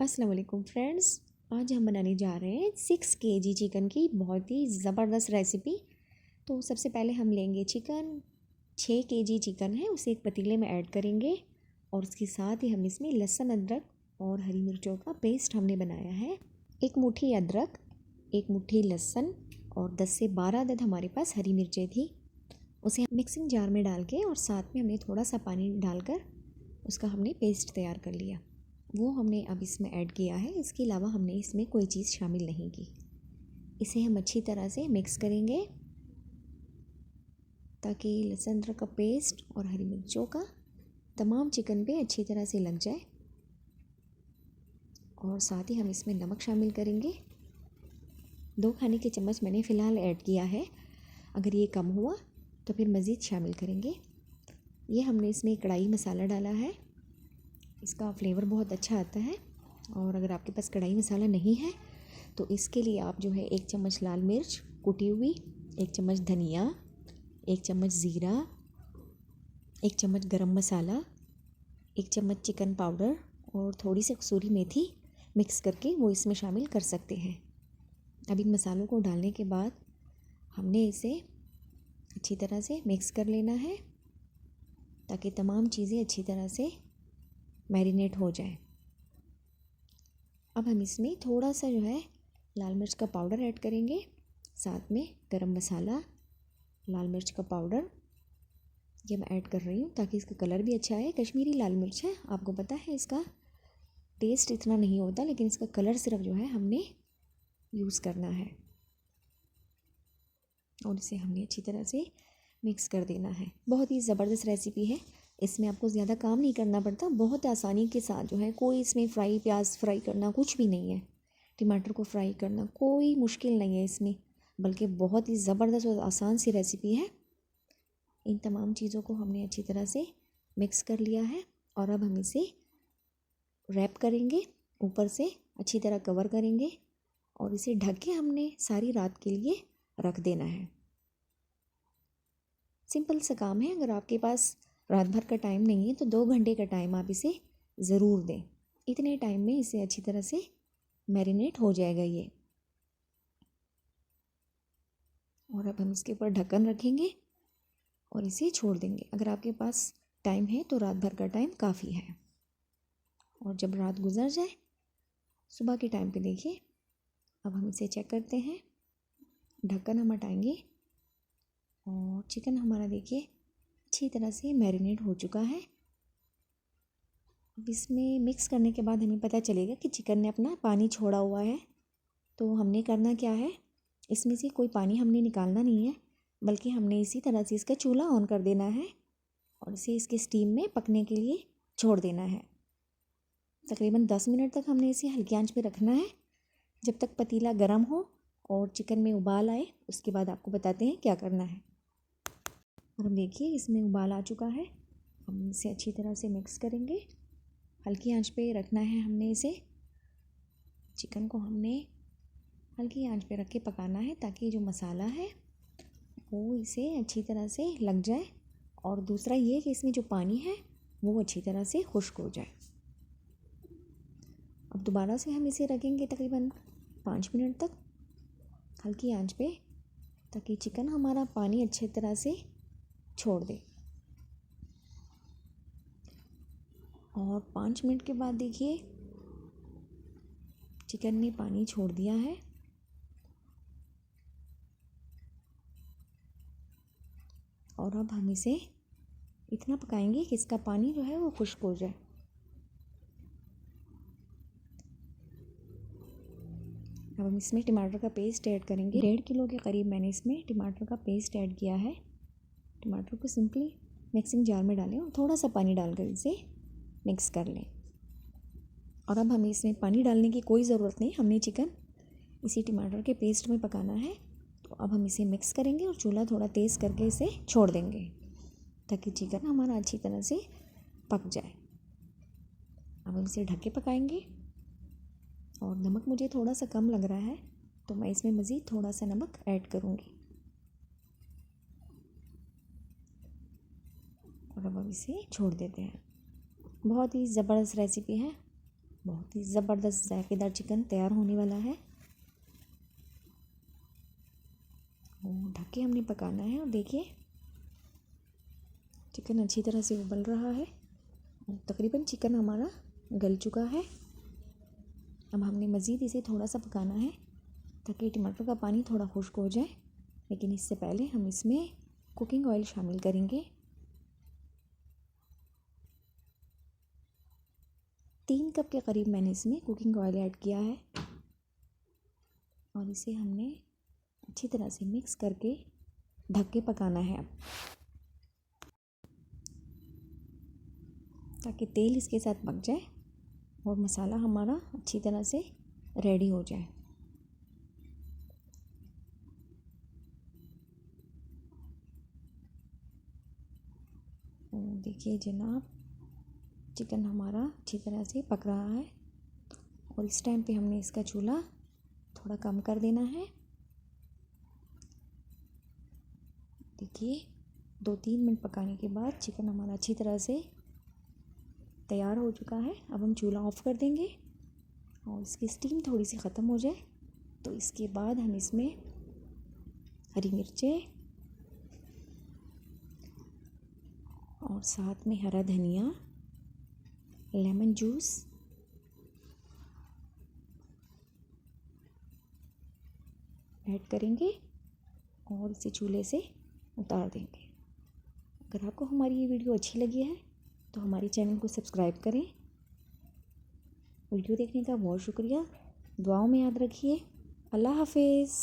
अस्सलाम वालेकुम फ्रेंड्स। आज हम बनाने जा रहे हैं 6 केजी चिकन की बहुत ही ज़बरदस्त रेसिपी। तो सबसे पहले हम लेंगे चिकन। 6 केजी चिकन है, उसे एक पतीले में ऐड करेंगे और उसके साथ ही हम इसमें लहसुन, अदरक और हरी मिर्चों का पेस्ट हमने बनाया है। एक मुट्ठी अदरक, एक मुट्ठी लहसुन और 10 से 12 अदद हमारे पास हरी मिर्चें थी। उसे मिक्सिंग जार में डाल के और साथ में हमने थोड़ा सा पानी डालकर उसका हमने पेस्ट तैयार कर लिया। वो हमने अब इसमें ऐड किया है। इसके अलावा हमने इसमें कोई चीज़ शामिल नहीं की। इसे हम अच्छी तरह से मिक्स करेंगे ताकि लहसुन अदरक का पेस्ट और हरी मिर्चों का तमाम चिकन पे अच्छी तरह से लग जाए। और साथ ही हम इसमें नमक शामिल करेंगे। 2 खाने के चम्मच मैंने फ़िलहाल ऐड किया है, अगर ये कम हुआ तो फिर मज़ीद शामिल करेंगे। ये हमने इसमें कढ़ाई मसाला डाला है, इसका फ्लेवर बहुत अच्छा आता है। और अगर आपके पास कढ़ाई मसाला नहीं है तो इसके लिए आप जो है 1 चम्मच लाल मिर्च कुटी हुई, 1 चम्मच धनिया, 1 चम्मच ज़ीरा, 1 चम्मच गरम मसाला, 1 चम्मच चिकन पाउडर और थोड़ी सी कसूरी मेथी मिक्स करके वो इसमें शामिल कर सकते हैं। अब इन मसालों को डालने के बाद हमने इसे अच्छी तरह से मिक्स कर लेना है ताकि तमाम चीज़ें अच्छी तरह से मैरिनेट हो जाए। अब हम इसमें थोड़ा सा जो है लाल मिर्च का पाउडर ऐड करेंगे, साथ में गरम मसाला, लाल मिर्च का पाउडर ये मैं ऐड कर रही हूँ ताकि इसका कलर भी अच्छा है। कश्मीरी लाल मिर्च है, आपको पता है इसका टेस्ट इतना नहीं होता, लेकिन इसका कलर सिर्फ जो है हमने यूज़ करना है। और इसे हमने अच्छी तरह से मिक्स कर देना है। बहुत ही ज़बरदस्त रेसिपी है, इसमें आपको ज़्यादा काम नहीं करना पड़ता, बहुत आसानी के साथ जो है। कोई इसमें प्याज फ्राई करना कुछ भी नहीं है, टमाटर को फ्राई करना कोई मुश्किल नहीं है इसमें, बल्कि बहुत ही ज़बरदस्त और आसान सी रेसिपी है। इन तमाम चीज़ों को हमने अच्छी तरह से मिक्स कर लिया है और अब हम इसे रैप करेंगे, ऊपर से अच्छी तरह कवर करेंगे और इसे ढक के हमने सारी रात के लिए रख देना है। सिंपल सा काम है। अगर आपके पास रात भर का टाइम नहीं है तो 2 घंटे का टाइम आप इसे ज़रूर दें। इतने टाइम में इसे अच्छी तरह से मैरिनेट हो जाएगा ये। और अब हम इसके ऊपर ढक्कन रखेंगे और इसे छोड़ देंगे। अगर आपके पास टाइम है तो रात भर का टाइम काफ़ी है। और जब रात गुजर जाए, सुबह के टाइम पे देखिए, अब हम इसे चेक करते हैं। ढक्कन हम हटाएंगे और चिकन हमारा देखिए अच्छी तरह से मैरिनेट हो चुका है। अब इसमें मिक्स करने के बाद हमें पता चलेगा कि चिकन ने अपना पानी छोड़ा हुआ है। तो हमने करना क्या है, इसमें से कोई पानी हमने निकालना नहीं है, बल्कि हमने इसी तरह से इसका चूल्हा ऑन कर देना है और इसे इसके स्टीम में पकने के लिए छोड़ देना है। तकरीबन 10 मिनट तक हमने इसे हल्की आंच पे रखना है, जब तक पतीला गर्म हो और चिकन में उबाल आए। उसके बाद आपको बताते हैं क्या करना है। और हम देखिए इसमें उबाल आ चुका है। हम इसे अच्छी तरह से मिक्स करेंगे, हल्की आंच पे रखना है हमने इसे। चिकन को हमने हल्की आंच पे रख के पकाना है ताकि जो मसाला है वो इसे अच्छी तरह से लग जाए। और दूसरा ये कि इसमें जो पानी है वो अच्छी तरह से खुश्क हो जाए। अब दोबारा से हम इसे रखेंगे तकरीबन 5 मिनट तक हल्की आंच पे, ताकि चिकन हमारा पानी अच्छी तरह से छोड़ दे। और 5 मिनट के बाद देखिए चिकन ने पानी छोड़ दिया है। और अब हम इसे इतना पकाएंगे कि इसका पानी जो है वो खुश्क हो जाए। अब हम इसमें टमाटर का पेस्ट ऐड करेंगे। 1.5 किलो के करीब मैंने इसमें टमाटर का पेस्ट ऐड किया है। टमाटर को सिंपली मिक्सिंग जार में डालें और थोड़ा सा पानी डालकर इसे मिक्स कर लें। और अब हमें इसमें पानी डालने की कोई ज़रूरत नहीं, हमने चिकन इसी टमाटर के पेस्ट में पकाना है। तो अब हम इसे मिक्स करेंगे और चूल्हा थोड़ा तेज़ करके इसे छोड़ देंगे ताकि चिकन हमारा अच्छी तरह से पक जाए। अब हम इसे ढक के पकाएंगे। और नमक मुझे थोड़ा सा कम लग रहा है तो मैं इसमें मज़ीद थोड़ा सा नमक ऐड करूँगी। और अब हम इसे छोड़ देते हैं। बहुत ही ज़बरदस्त रेसिपी है, बहुत ही ज़बरदस्त जायकेदार चिकन तैयार होने वाला है। और ढक के हमने पकाना है। और देखिए चिकन अच्छी तरह से उबल रहा है और तकरीबन चिकन हमारा गल चुका है। अब हमने मज़ीद इसे थोड़ा सा पकाना है ताकि टमाटर का पानी थोड़ा खुश्क हो जाए। लेकिन इससे पहले हम इसमें कुकिंग ऑयल शामिल करेंगे। 3 कप के करीब मैंने इसमें कुकिंग ऑयल ऐड किया है और इसे हमने अच्छी तरह से मिक्स करके ढक के पकाना है अब, ताकि तेल इसके साथ पक जाए और मसाला हमारा अच्छी तरह से रेडी हो जाए। देखिए जनाब चिकन हमारा अच्छी तरह से पक रहा है और इस टाइम पे हमने इसका चूल्हा थोड़ा कम कर देना है। देखिए 2-3 मिनट पकाने के बाद चिकन हमारा अच्छी तरह से तैयार हो चुका है। अब हम चूल्हा ऑफ़ कर देंगे और इसकी स्टीम थोड़ी सी ख़त्म हो जाए तो इसके बाद हम इसमें हरी मिर्चें और साथ में हरा धनिया, लेमन जूस ऐड करेंगे और इसे चूल्हे से उतार देंगे। अगर आपको हमारी ये वीडियो अच्छी लगी है तो हमारे चैनल को सब्सक्राइब करें। वीडियो देखने का बहुत शुक्रिया। दुआओं में याद रखिए। अल्लाह हाफिज़।